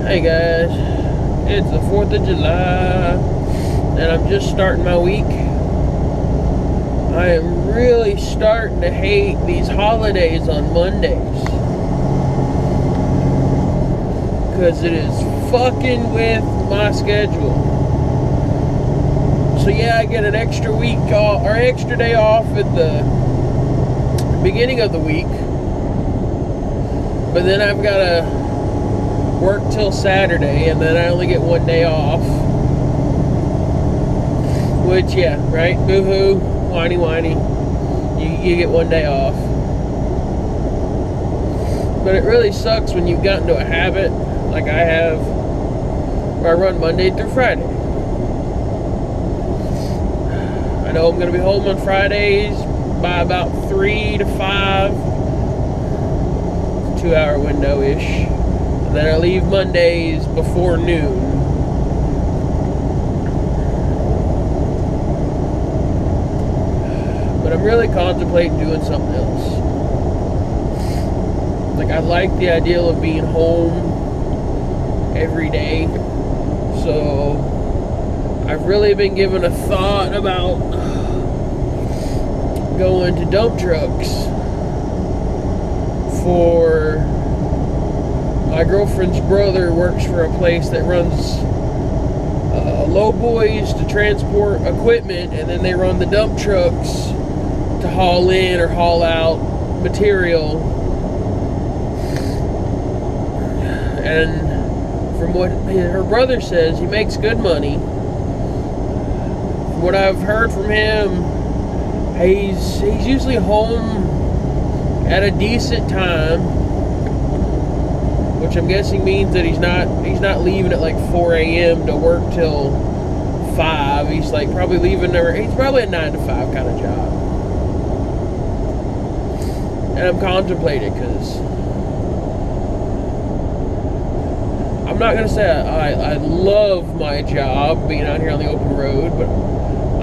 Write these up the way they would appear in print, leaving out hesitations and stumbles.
Hey guys, it's the 4th of July and I'm just starting my week. I am really starting to hate these holidays on Mondays because it is fucking with my schedule. So yeah, I get an extra week off, or extra day off at the beginning of the week, but then I've got to work till Saturday, and then I only get one day off. Which, yeah, right? Boo-hoo, whiny. You get one day off. But it really sucks when you've gotten to a habit, like I have, where I run Monday through Friday. I know I'm going to be home on Fridays by about 3 to 5. 2-hour window-ish. And then I leave Mondays before noon. But I'm really contemplating doing something else. Like, I like the idea of being home every day. So I've really been giving a thought about going to dump trucks for... My girlfriend's brother works for a place that runs low boys to transport equipment, and then they run the dump trucks to haul in or haul out material. And from what her brother says, he makes good money. From what I've heard from him, he's usually home at a decent time, which I'm guessing means that he's not leaving at like 4 a.m. to work till 5. He's like probably leaving there. He's probably a 9 to 5 kind of job. And I'm contemplating, because I'm not gonna say I love my job being out here on the open road, but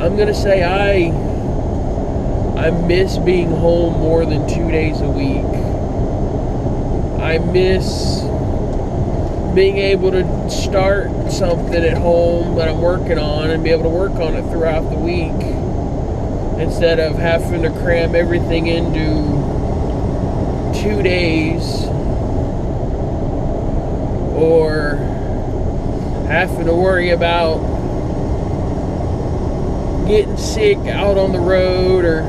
I'm gonna say I miss being home more than 2 days a week. I miss being able to start something at home that I'm working on and be able to work on it throughout the week, instead of having to cram everything into 2 days, or having to worry about getting sick out on the road, or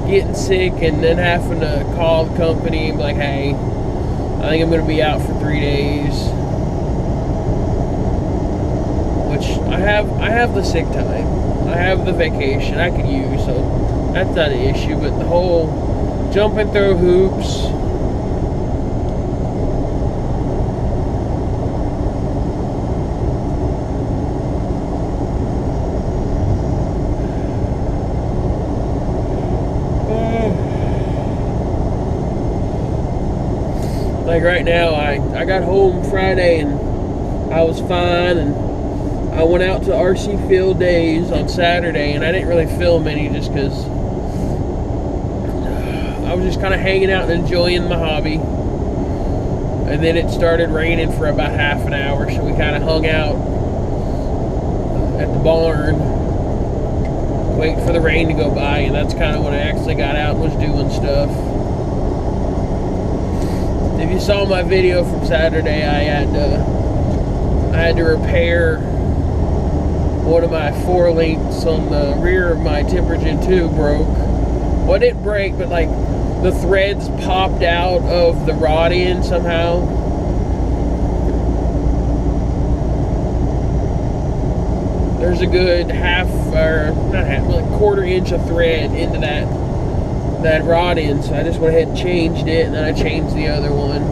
getting sick and then having to call the company and be like, hey, I think I'm going to be out for 3 days. Which I have the sick time. I have the vacation I could use, so that's not an issue. But the whole jumping through hoops, like right now, I got home Friday and I was fine, and I went out to RC Field Days on Saturday, and I didn't really film any just because I was just kind of hanging out and enjoying my hobby. And then it started raining for about half an hour, so we kind of hung out at the barn waiting for the rain to go by, and that's kind of when I actually got out and was doing stuff. If you saw my video from Saturday, I had to repair one of my 4 links on the rear of my temper gen 2 broke. Well, it didn't break, but like the threads popped out of the rod end somehow. There's a good half, or not half, but like 1/4 inch of thread into that rod end, so I just went ahead and changed it, and then I changed the other one,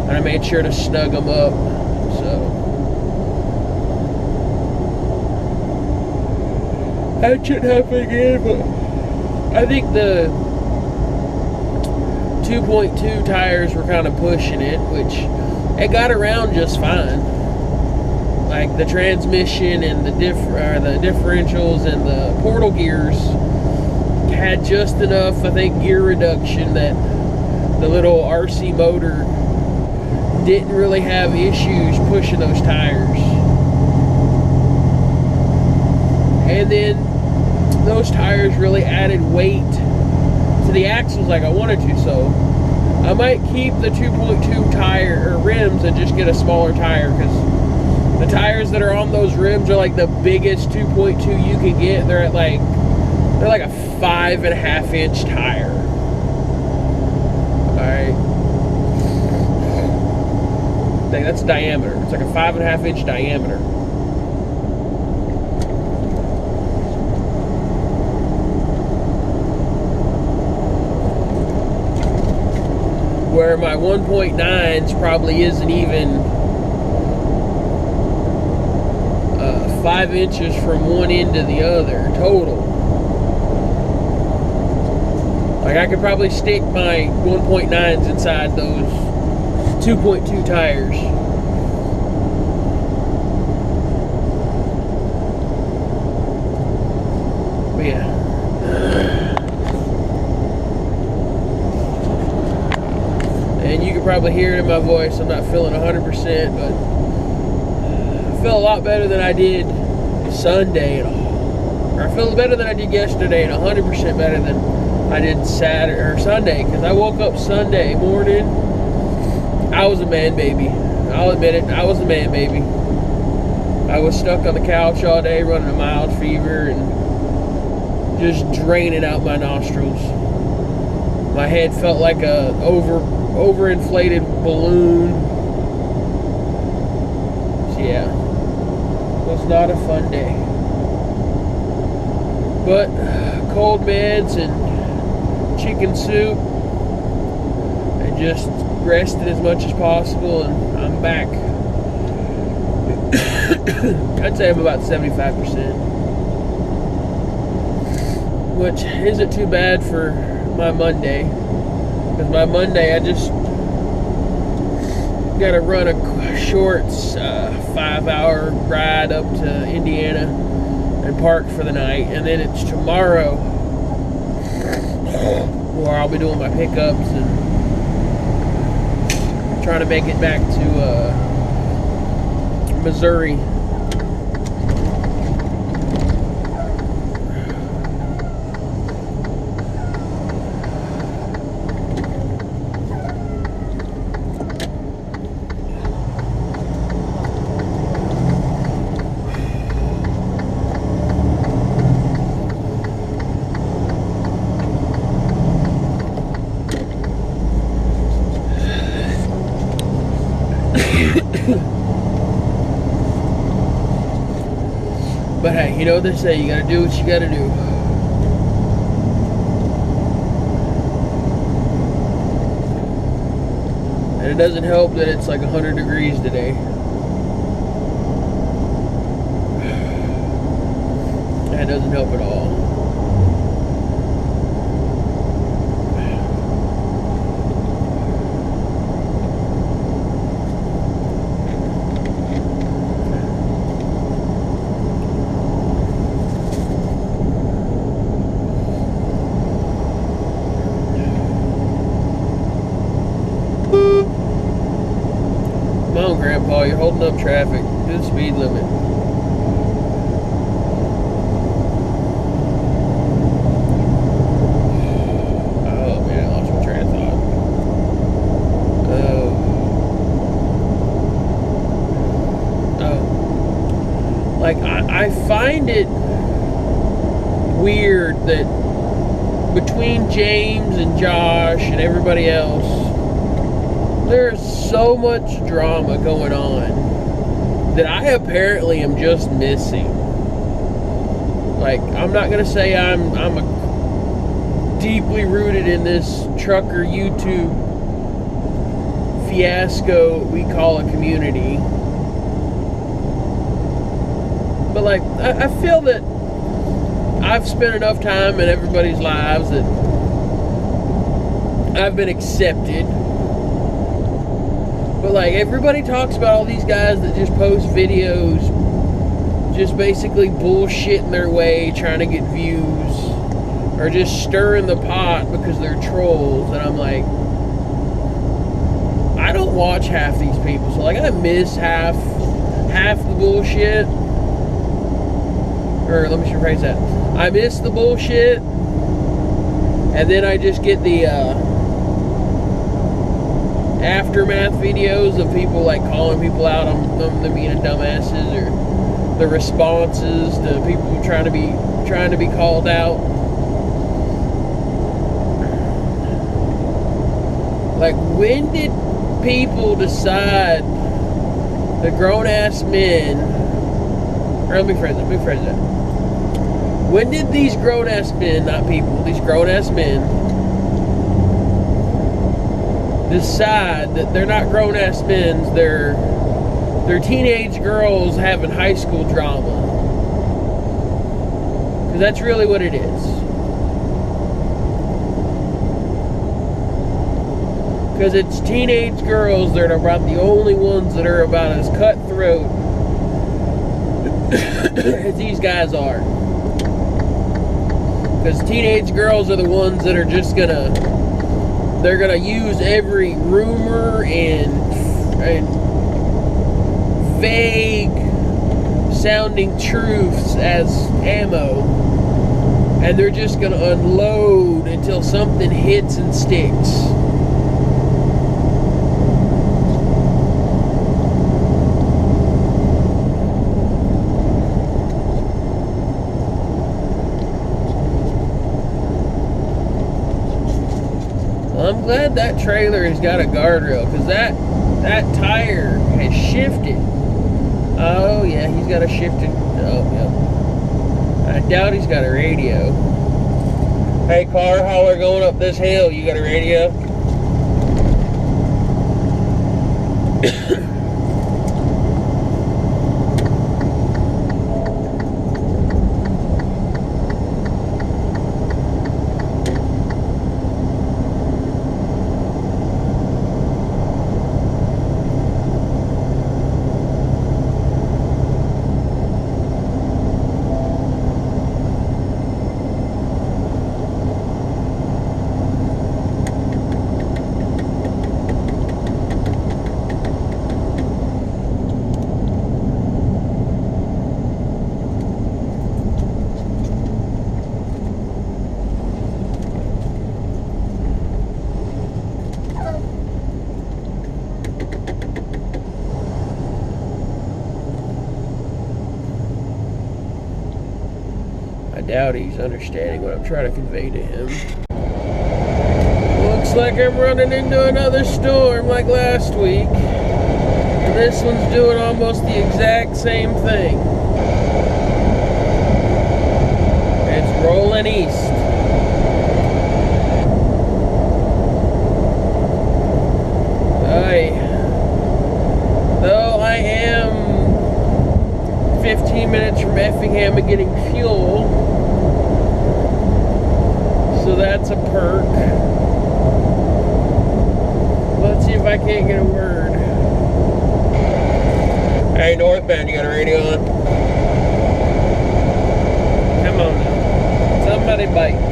and I made sure to snug them up. So that shouldn't happen again, but I think the 2.2 tires were kind of pushing it, which it got around just fine. Like the transmission and the differentials and the portal gears had just enough, I think, gear reduction that the little RC motor didn't really have issues pushing those tires. And then those tires really added weight to the axles like I wanted to, so I might keep the 2.2 tire or rims and just get a smaller tire, because the tires that are on those rims are like the biggest 2.2 you can get. They're like a 5.5 inch tire. Alright. I think that's diameter. It's like a 5.5 inch diameter. Where my 1.9s probably isn't even 5 inches from one end to the other total. Like, I could probably stick my 1.9s inside those 2.2 tires. But yeah. And you can probably hear it in my voice. I'm not feeling 100%, but I feel a lot better than I did Sunday, or I feel better than I did yesterday, and 100% better than I did Saturday or Sunday, because I woke up Sunday morning. I was a man baby. I'll admit it. I was a man baby. I was stuck on the couch all day running a mild fever and just draining out my nostrils. My head felt like a overinflated balloon. So yeah, it was not a fun day. But cold meds and chicken soup, and just rested as much as possible, and I'm back. I'd say I'm about 75%, which isn't too bad for my Monday, because my Monday I just got to run a short 5-hour ride up to Indiana and park for the night, and then it's tomorrow where I'll be doing my pickups and trying to make it back to Missouri. But hey, you know what they say, you gotta do what you gotta do. And it doesn't help that it's like 100 degrees today. That doesn't help at all. Come on, Grandpa, you're holding up traffic. Do the speed limit. Oh, man, I lost my train of thought. Oh. Like, I find it weird that between James and Josh and everybody else, there's so much drama going on that I apparently am just missing. Like, I'm not gonna say I'm deeply rooted in this trucker YouTube fiasco we call a community, but like, I feel that I've spent enough time in everybody's lives that I've been accepted. But like, everybody talks about all these guys that just post videos just basically bullshitting their way, trying to get views, or just stirring the pot because they're trolls. And I'm like, I don't watch half these people, so like I miss half the bullshit. Or let me rephrase that. I miss the bullshit, and then I just get the aftermath videos of people like calling people out on them being dumbasses, or the responses to people trying to be called out. Like, when did people decide, the grown-ass men, or let me phrase that. When did these grown-ass men, not people, these grown-ass men decide that they're not grown-ass men, they're teenage girls having high school drama? Because that's really what it is. Because it's teenage girls that are about the only ones that are about as cutthroat as these guys are. Because teenage girls are the ones that are just they're gonna use every rumor and vague sounding truths as ammo, and they're just gonna unload until something hits and sticks. I'm glad that trailer has got a guardrail, because that tire has shifted. Oh yeah, he's got a shifted. Oh yeah. I doubt he's got a radio. Hey, car hauler going up this hill, you got a radio? I doubt he's understanding what I'm trying to convey to him. Looks like I'm running into another storm like last week. And this one's doing almost the exact same thing. It's rolling east. Though I am 15 minutes from Effingham and getting fuel, so that's a perk. Let's see if I can't get a word. Hey, northbound, you got a radio on? Come on now. Somebody bite.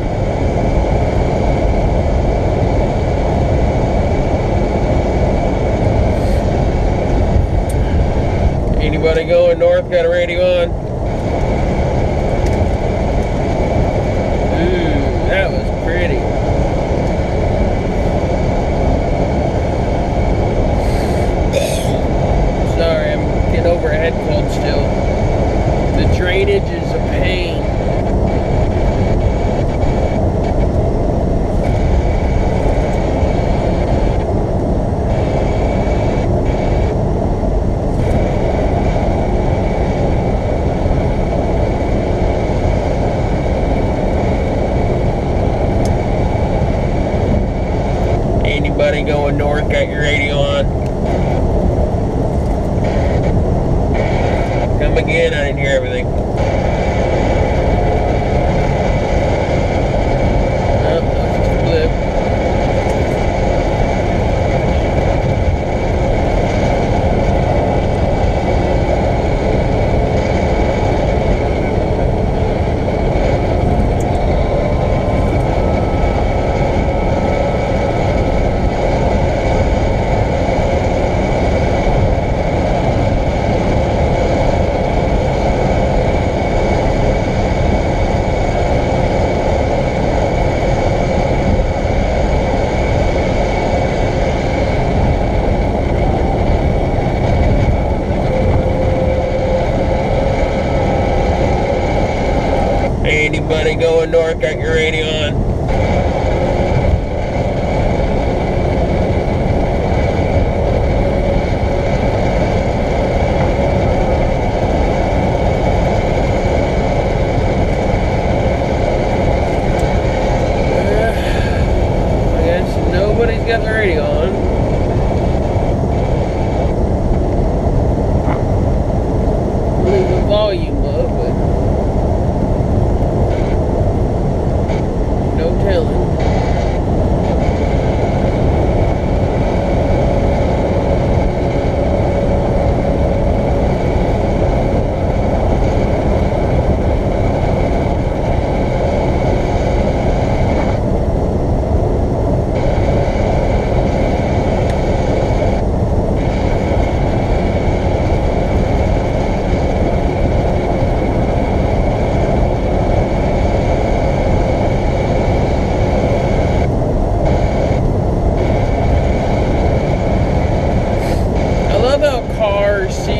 Anybody going north got a radio on? Ooh, that was pretty. Sorry, I'm getting over a head cold still. The drainage is a pain. Mark, got your radio on. Nobody's got the radio on. Leave the volume up, but no telling.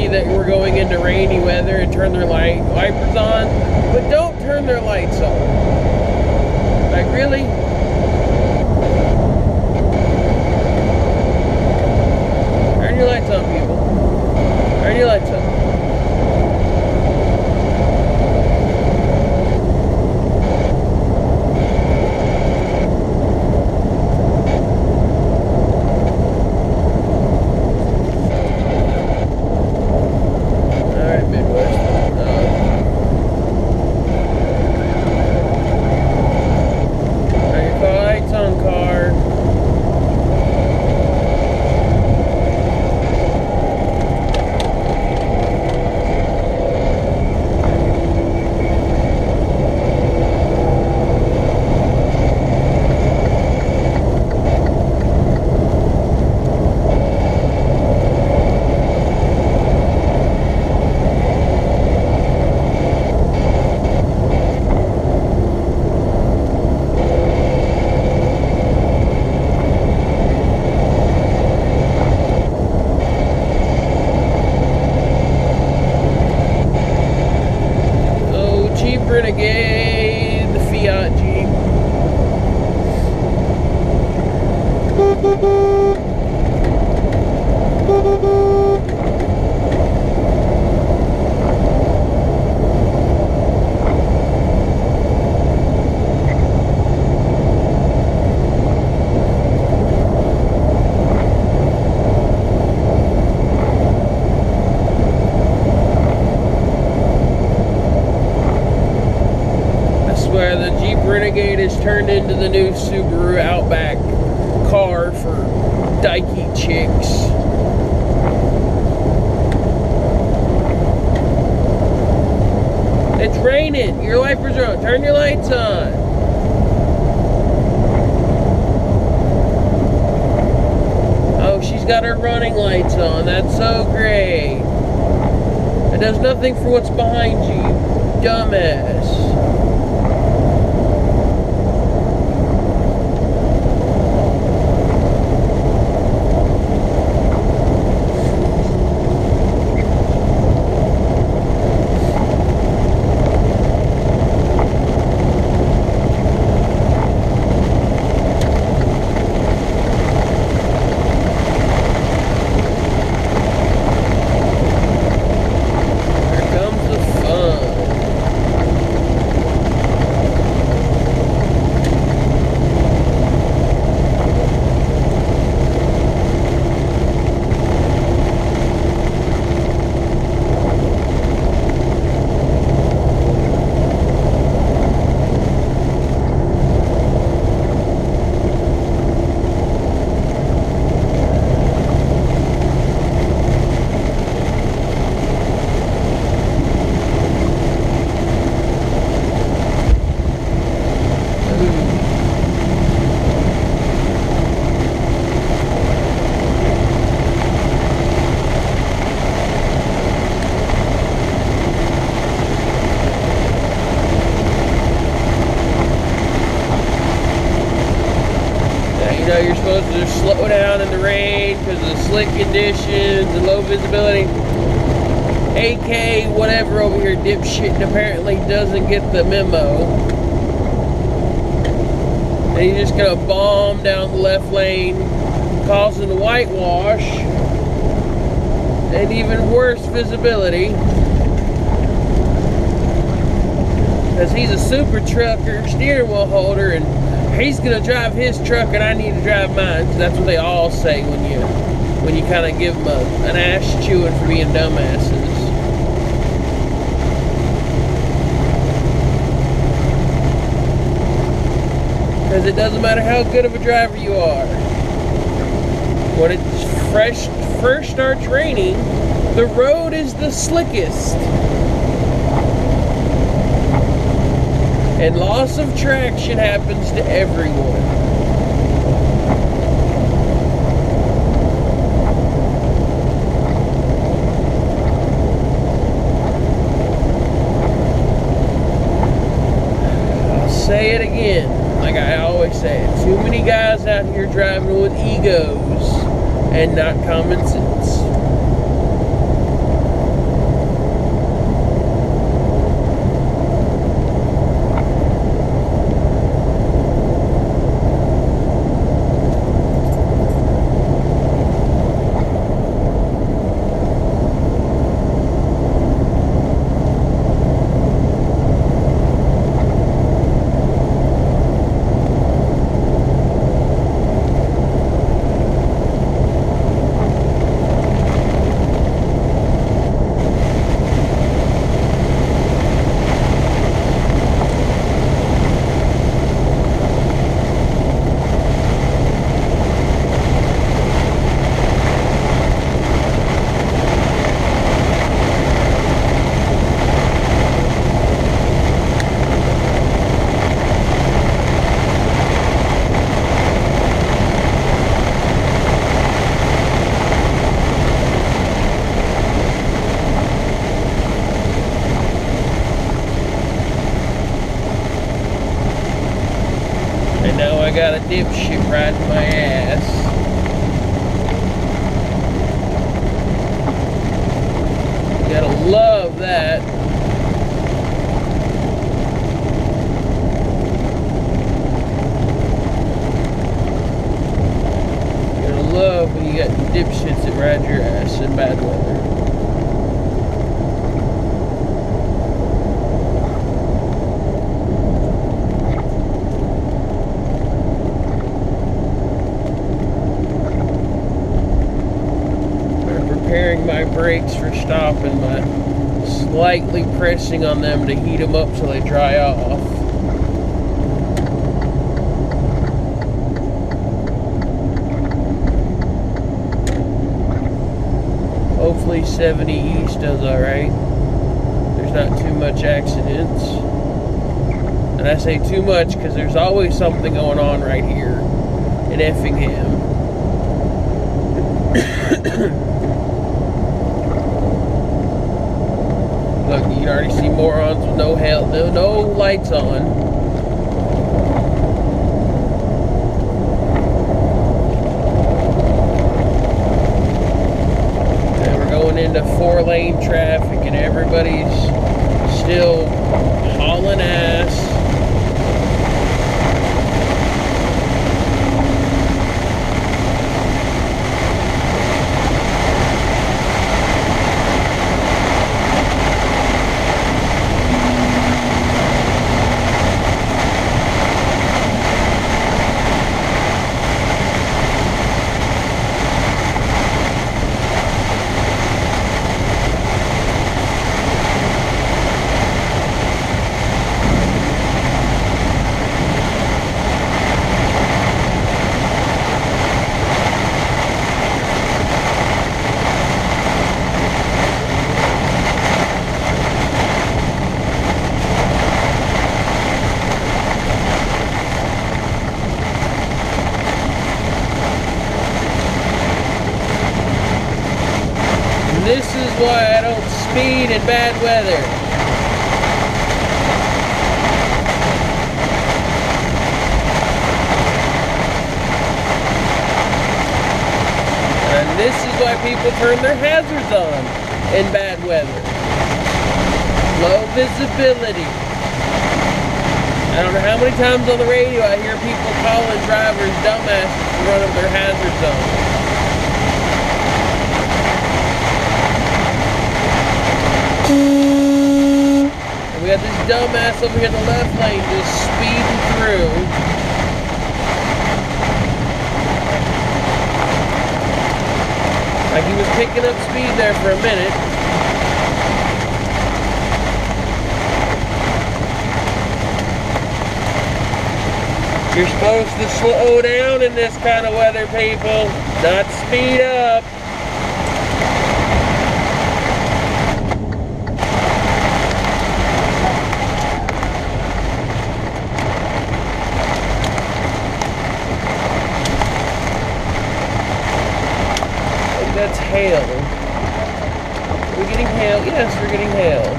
That we're going into rainy weather and turn their wipers on, but don't turn their lights on. Like, really? Turn your lights on, people. Turn your lights on. Renegade, the Fiat Jeep. Where the Jeep Renegade is turned into the new Subaru Outback car for dykey chicks. It's raining. Your wipers are on. Turn your lights on. Oh, she's got her running lights on. That's so great. It does nothing for what's behind you, dumbass. know, you're supposed to just slow down in the rain because of the slick conditions and low visibility. AK whatever over here dipshit apparently doesn't get the memo. And he's just gonna bomb down the left lane, causing the whitewash and even worse visibility. Because he's a super trucker, steering wheel holder, and he's gonna drive his truck and I need to drive mine. So that's what they all say when you kind of give them an ass chewing for being dumbasses. Because it doesn't matter how good of a driver you are. When it first starts raining, the road is the slickest. And loss of traction happens to everyone. I'll say it again. Like I always say, too many guys out here driving with egos and not common sense. Now I got a dipshit riding my ass. Gotta love that. Gotta love when you got dipshits that ride your ass in bad weather. Preparing my brakes for stopping by slightly pressing on them to heat them up so they dry off. Hopefully 70 East does alright. There's not too much accidents. And I say too much because there's always something going on right here in Effingham. Look, you can already see morons with no lights on. And we're going into 4-lane traffic and everybody's still hauling ass. This is why I don't speed in bad weather. And this is why people turn their hazards on in bad weather. Low visibility. I don't know how many times on the radio I hear people calling drivers dumbasses for running their hazard zone. And we got this dumbass over here in the left lane just speeding through. Like he was picking up speed there for a minute. You're supposed to slow down in this kind of weather, people, not speed up. That's hail. Are we getting hail? Yes, we're getting hail.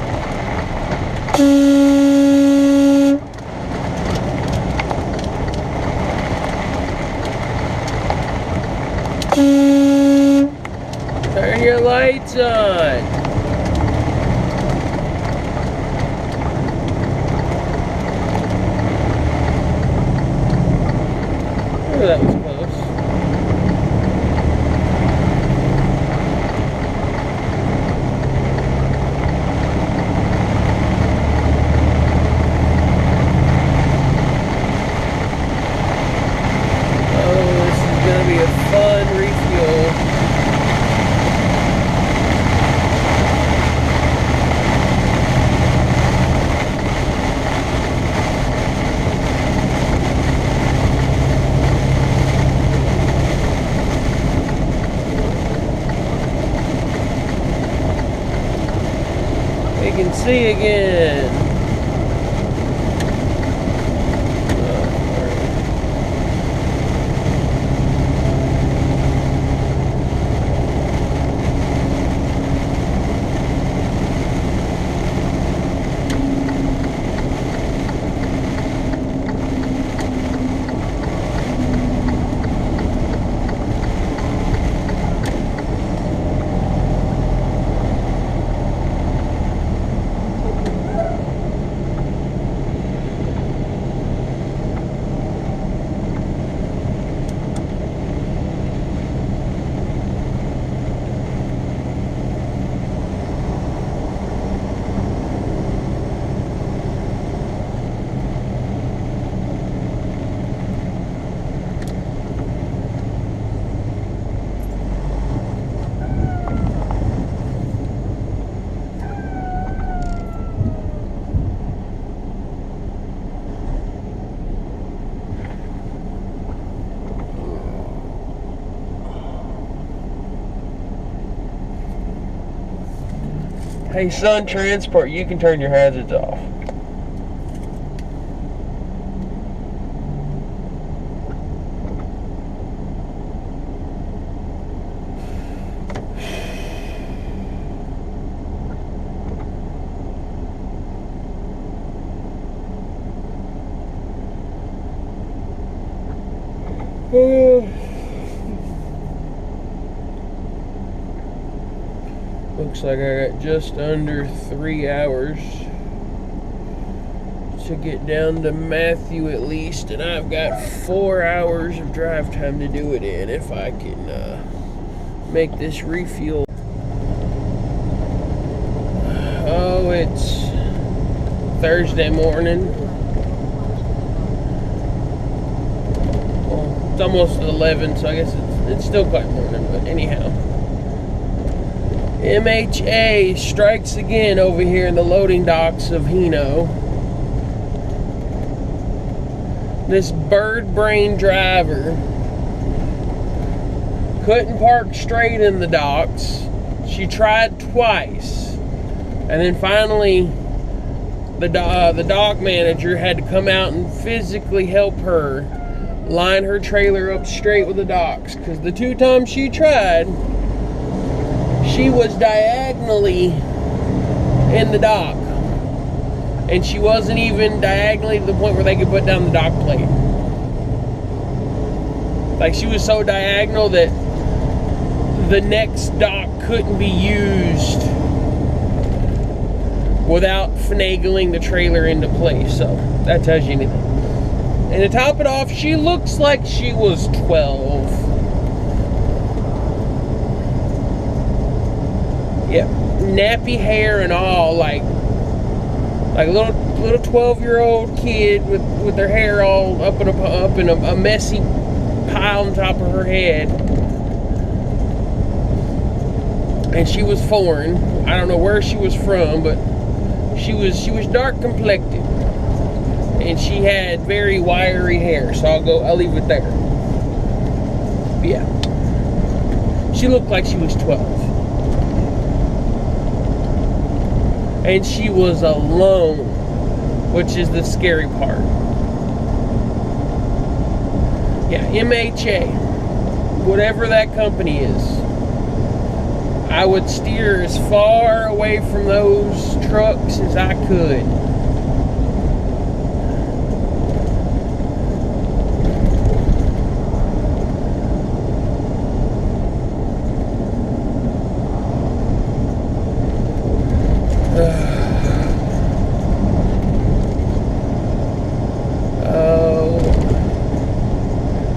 Turn your lights on. Oh, that was close. Fun refuel. We can see again. Hey, Sun Transport, you can turn your hazards off. Looks like I got just under 3 hours to get down to Matthew at least, and I've got 4 hours of drive time to do it in if I can make this refuel. Oh, it's Thursday morning. Well, it's almost 11, so I guess it's still quite morning, but anyhow. MHA strikes again over here in the loading docks of Hino. This bird brain driver couldn't park straight in the docks. She tried twice, and then finally the dock manager had to come out and physically help her line her trailer up straight with the docks, because the 2 times she tried, she was diagonally in the dock, and she wasn't even diagonally to the point where they could put down the dock plate. Like, she was so diagonal that the next dock couldn't be used without finagling the trailer into place. So that tells you anything. And to top it off, she looks like she was 12. Yeah, nappy hair and all, like a little 12-year-old kid with their hair all up in a messy pile on top of her head. And she was foreign. I don't know where she was from, but she was dark complected, and she had very wiry hair. So I'll leave it there. But yeah, she looked like she was 12. And she was alone, which is the scary part. Yeah, MHA, whatever that company is, I would steer as far away from those trucks as I could.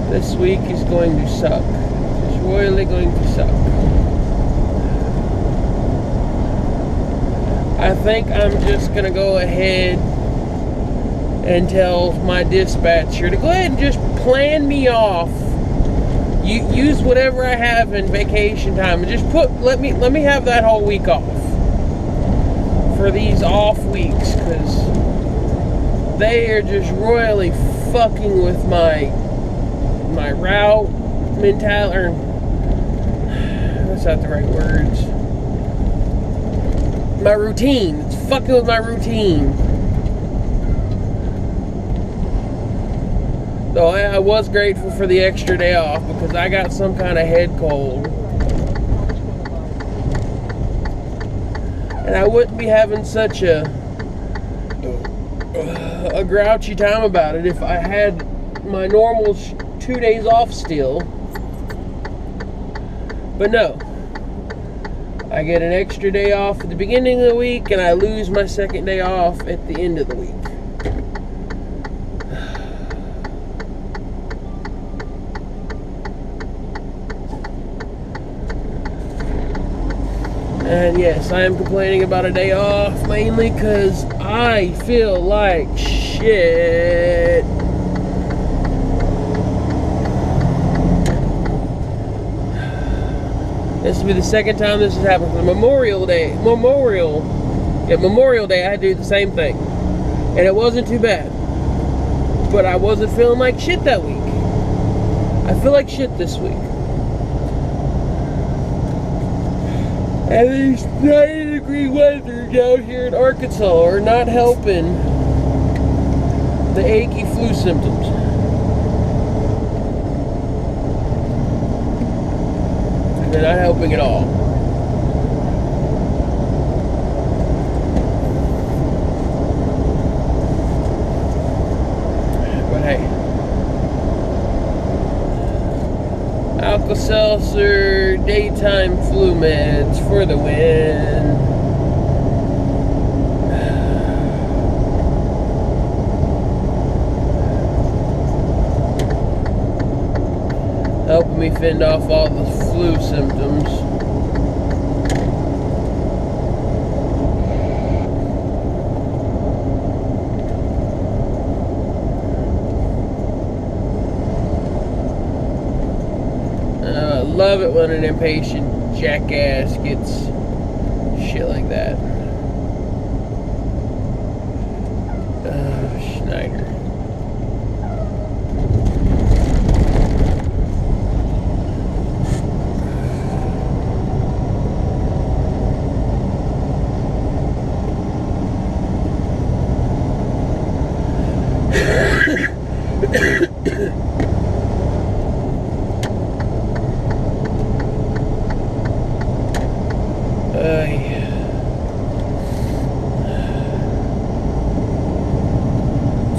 This week is going to suck. It's royally going to suck. I think I'm just going to go ahead and tell my dispatcher to go ahead and just plan me off. Use whatever I have in vacation time and just let me have that whole week off for these off weeks, because they are just royally fucking with my route mentality, or that's not the right words. My routine. It's fucking with my routine. So I was grateful for the extra day off, because I got some kind of head cold. And I wouldn't be having such a grouchy time about it if I had my normal 2 days off still. But no. I get an extra day off at the beginning of the week, and I lose my second day off at the end of the week. And yes, I am complaining about a day off, mainly because I feel like shit. This will be the second time this has happened. For Memorial Day, I had to do the same thing. And it wasn't too bad. But I wasn't feeling like shit that week. I feel like shit this week. And these 90-degree weather down here in Arkansas are not helping the achy flu symptoms. They're not helping at all. But hey, Alka-Seltzer daytime flu meds for the win. Helping me fend off all the flu symptoms. I love it when an impatient jackass gets shit like that. Schneider.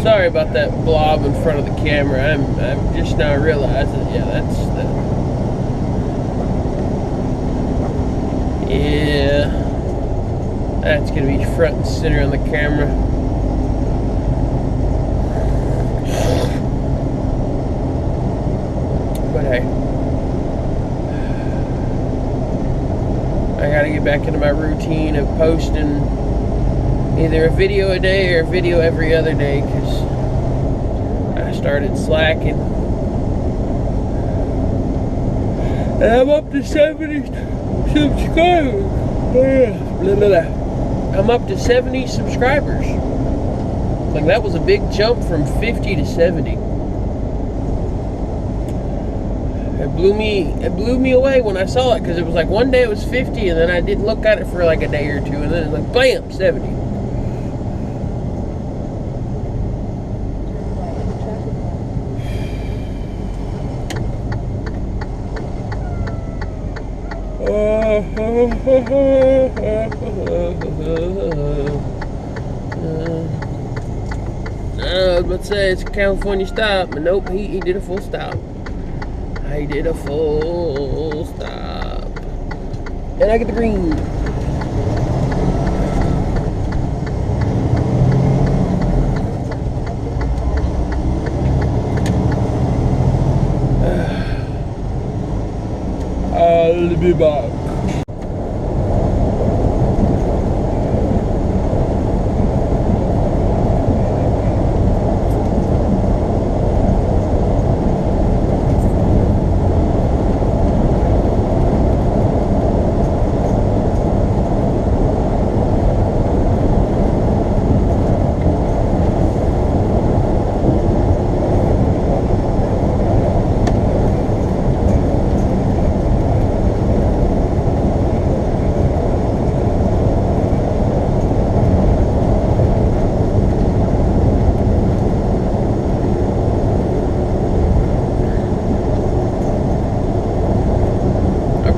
Sorry about that blob in front of the camera. I'm just now realizing, yeah, that's the... Yeah. That's gonna be front and center on the camera. But hey, I gotta get back into my routine of posting either a video a day or a video every other day, because I started slacking. And I'm up to 70 subscribers. I'm up to 70 subscribers. Like, that was a big jump from 50 to 70. It blew me away when I saw it, because it was like one day it was 50, and then I didn't look at it for like a day or two, and then it was like bam, 70. I was about to say it's a California stop, but nope, he did a full stop. I did a full stop. And I get the green. I'll be back.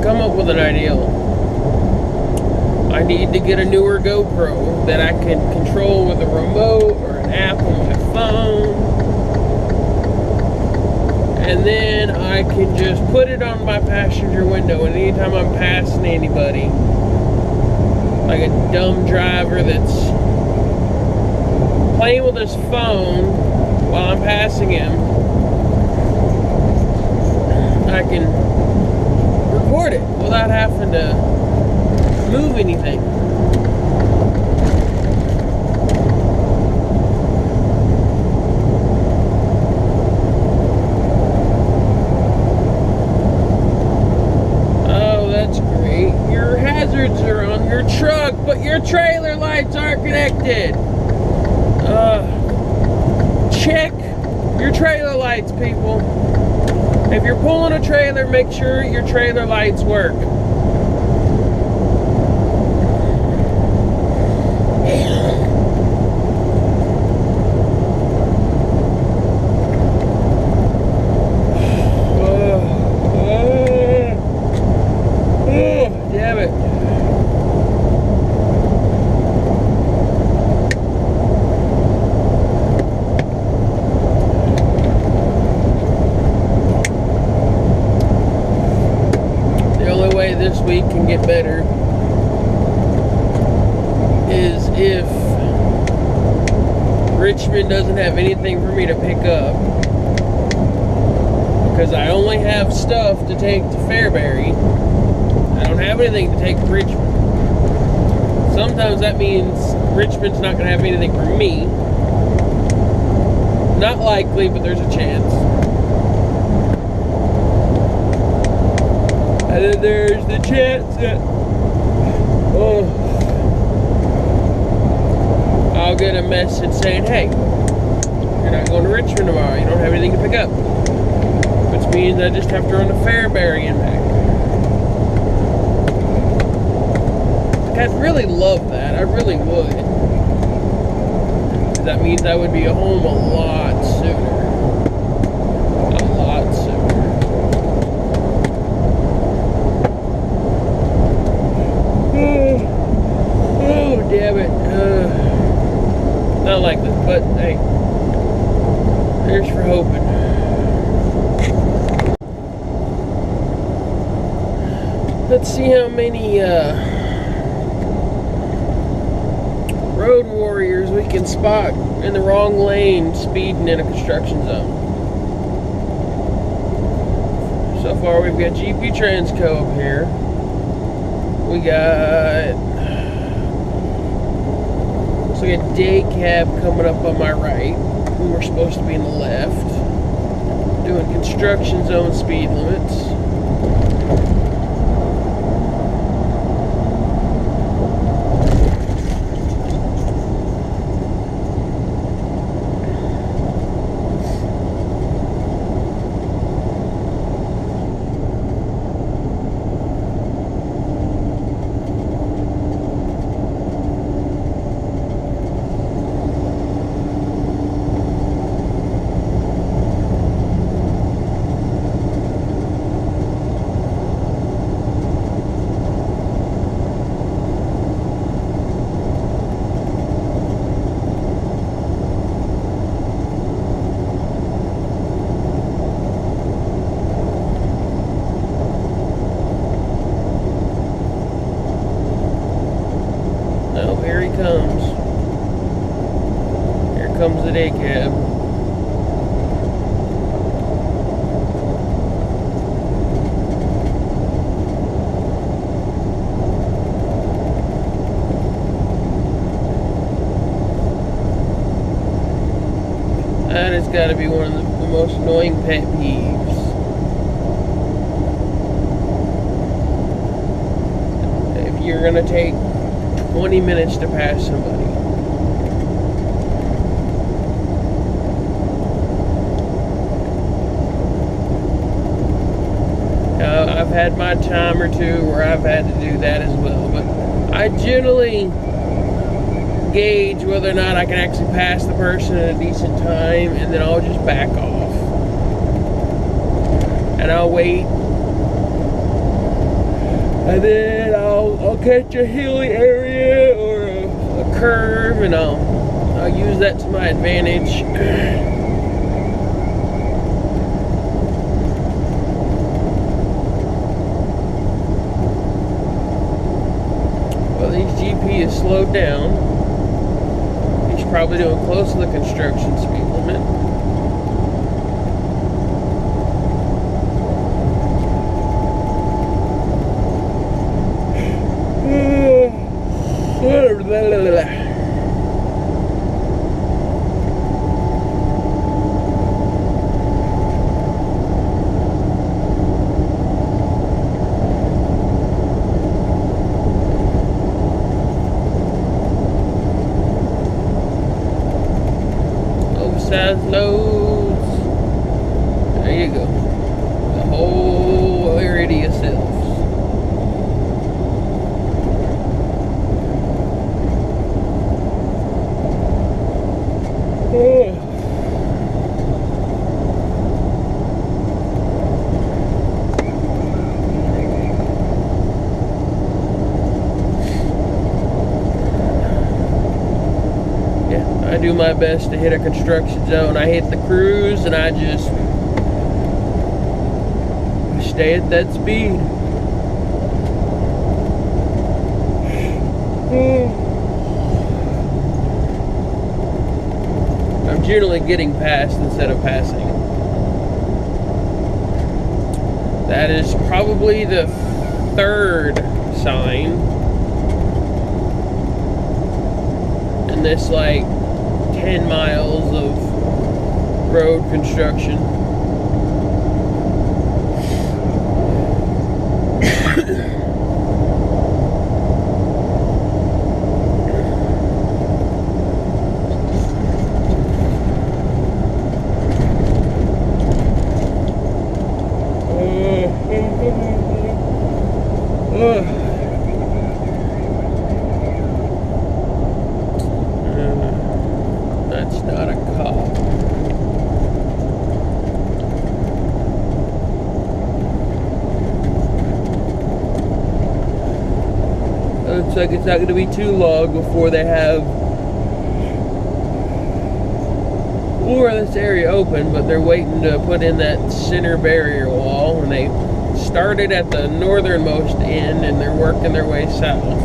Come up with an idea. I need to get a newer GoPro that I can control with a remote or an app on my phone, and then I can just put it on my passenger window, and anytime I'm passing anybody, like a dumb driver that's playing with his phone while I'm passing him, I can record it without having to move anything. Oh, that's great. Your hazards are on your truck, but your trailer lights aren't connected. Check your trailer lights, people. If you're pulling a trailer, make sure your trailer lights work. Damn it. This week can get better is if Richmond doesn't have anything for me to pick up, because I only have stuff to take to Fairbury. I don't have anything to take to Richmond. Sometimes that means Richmond's not going to have anything for me. Not likely, but there's a chance. And then there's the chance that I'll get a message saying, hey, you're not going to Richmond tomorrow. You don't have anything to pick up. Which means I just have to run to Fairbury and back. I'd really love that. I really would. That means I would be home a lot sooner. A lot sooner. Oh, damn it. Not like this, but hey, here's for hoping. Let's see how many road warriors we can spot in the wrong lane speeding in a construction zone. So far we've got GP Transco up here. We got, looks like a day cab coming up on my right. We were supposed to be in the left. Doing construction zone speed limits. Here he comes. Here comes the day cab. That has got to be one of the most annoying pet peeves. If you're going to take 20 minutes to pass somebody. I've had my time or two where I've had to do that as well, but I generally gauge whether or not I can actually pass the person at a decent time, and then I'll just back off. And I'll wait. And then I'll catch a hilly area or a curve, and I'll use that to my advantage. Well, these GP is slowed down. He's probably doing close to the construction speed limit. Oversized loads. There you go. The whole area to yourself. I do my best to hit a construction zone. I hit the cruise and I just stay at that speed. I'm generally getting past instead of passing. That is probably the third sign in this like 10 miles of road construction. That's not a cop. Looks like it's not going to be too long before they have more of this area open, but they're waiting to put in that center barrier wall, and they started at the northernmost end and they're working their way south.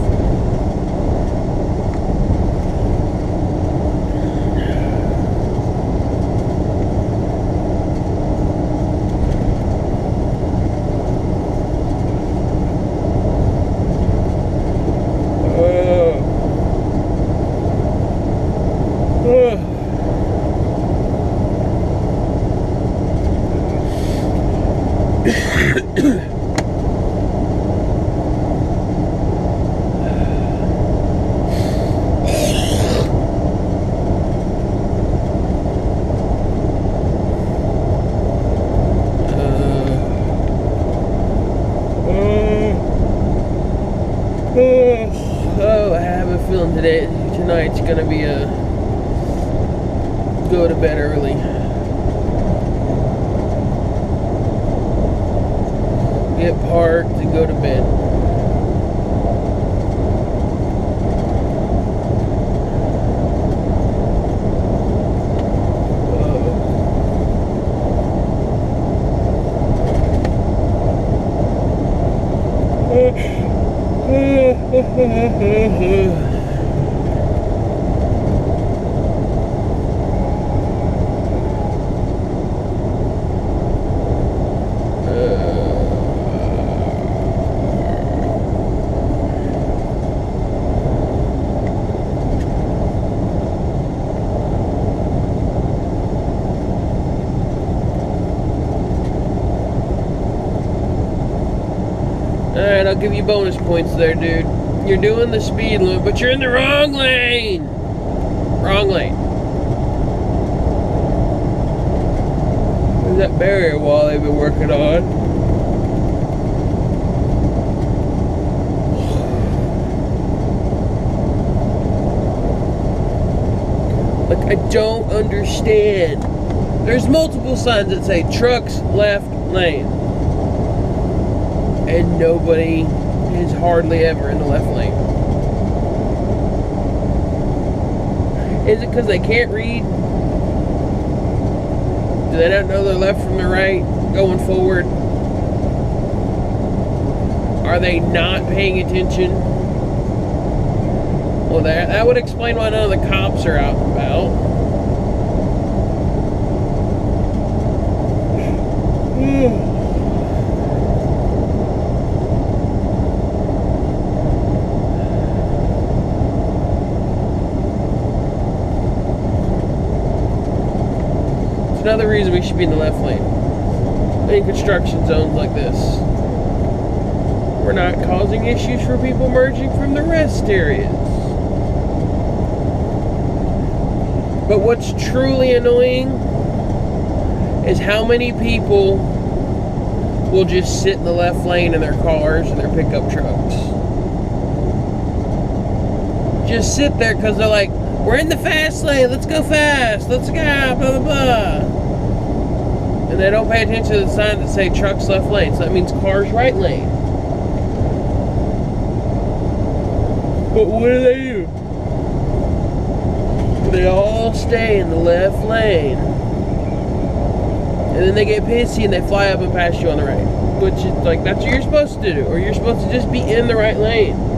I have a feeling tonight's gonna be a go to bed early. Get parked and go to bed. Alright, I'll give you bonus points there, dude. You're doing the speed limit, but you're in the wrong lane. Wrong lane. There's that barrier wall they've been working on. Like, I don't understand. There's multiple signs that say trucks left lane. And nobody is hardly ever in the left lane. Is it because they can't read? Do they not know their left from their right going forward? Are they not paying attention? Well, that would explain why none of the cops are out and about. Another reason we should be in the left lane in construction zones like this. We're not causing issues for people merging from the rest areas. But what's truly annoying is how many people will just sit in the left lane in their cars and their pickup trucks. Just sit there because they're like, we're in the fast lane, let's go fast, let's go, blah, blah, blah. And they don't pay attention to the signs that say trucks left lane, so that means cars right lane. But what do? They all stay in the left lane. And then they get pissy and they fly up and pass you on the right. Which is like, that's what you're supposed to do. Or you're supposed to just be in the right lane.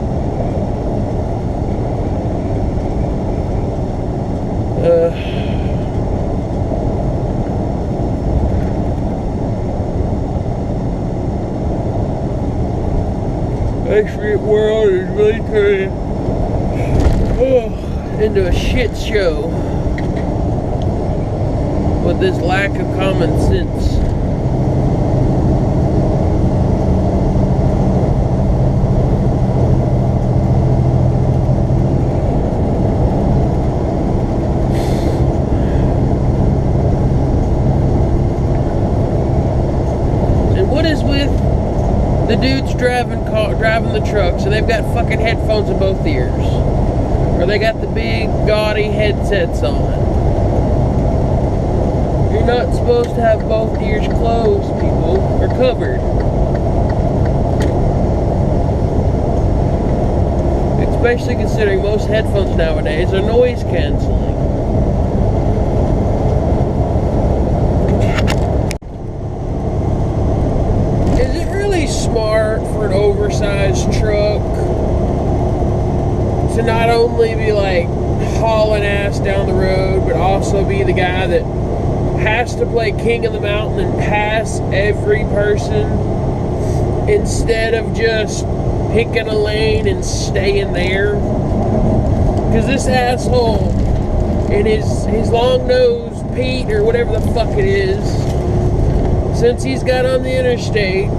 This world is really turning into a shit show with this lack of common sense. And what is with the dudes driving the truck, so they've got fucking headphones in both ears, or they got the big gaudy headsets on. You're not supposed to have both ears closed, people, or covered. Especially considering most headphones nowadays are noise canceling. Smart for an oversized truck to not only be like hauling ass down the road, but also be the guy that has to play king of the mountain and pass every person instead of just picking a lane and staying there. Because this asshole and his long nose Pete or whatever the fuck it is, since he's got on the interstate,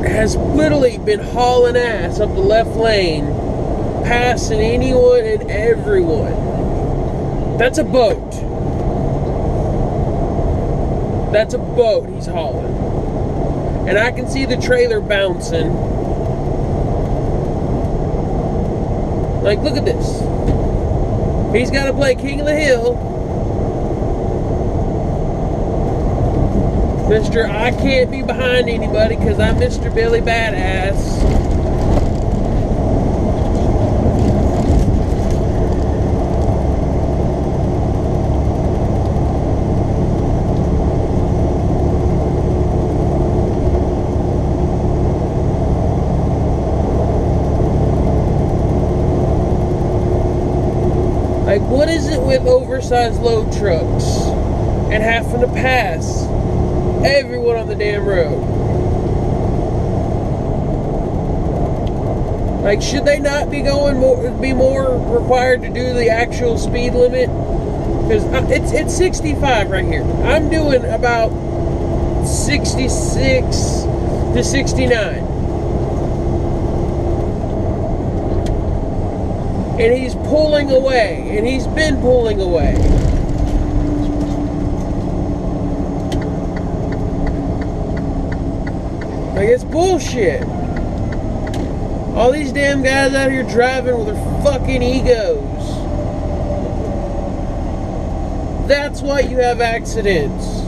has literally been hauling ass up the left lane, passing anyone and everyone. That's a boat. That's a boat he's hauling. And I can see the trailer bouncing. Like, look at this. He's got to play king of the hill. Mr. I can't be behind anybody because I'm Mr. Billy Badass. Like, what is it with oversized load trucks and having to pass everyone on the damn road? Like, should they not be be more required to do the actual speed limit? Because it's 65 right here. I'm doing about 66 to 69. And he's pulling away, and he's been pulling away. Like, it's bullshit. All these damn guys out here driving with their fucking egos. That's why you have accidents.